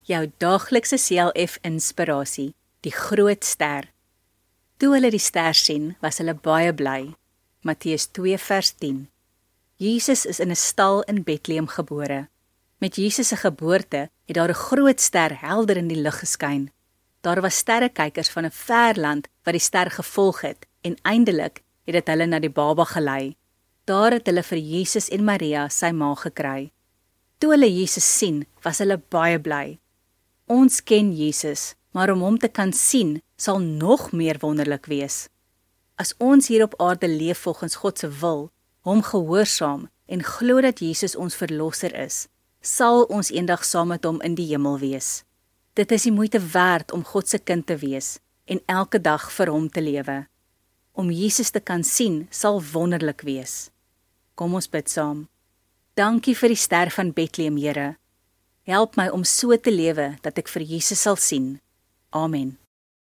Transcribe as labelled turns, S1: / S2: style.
S1: jou daaglikse CLF inspirasie, die groot ster. Toe hulle die ster sien, was hulle baie bly. Matteus 2 vers 10. Jesus is in 'n stal in Bethlehem gebore. Met Jesus se geboorte het daar 'n groot ster helder in die lug geskyn. Daar was sterrekykers van 'n ver land wat die ster gevolg het en eindelik het dit hulle na die baba gelei. Daar het hulle vir Jesus en Maria, sy ma, gekry. Toe hulle Jesus sien, was hulle baie bly. Ons ken Jesus, maar om hom te kan sien, sal nog meer wonderlik wees. As ons hier op aarde leef volgens God se wil, hom gehoorsaam en glo dat Jesus ons verlosser is, sal ons eendag saam met hom in die hemel wees. Dit is die moeite werd om God se kind te wees en elke dag vir hom te lewe. Om Jesus te kan sien sal wonderlik wees. Kom ons bid saam. Dankie vir die ster van Bethlehem, Here. Help my om so te lewe dat ek vir Jesus sal sien. Amen.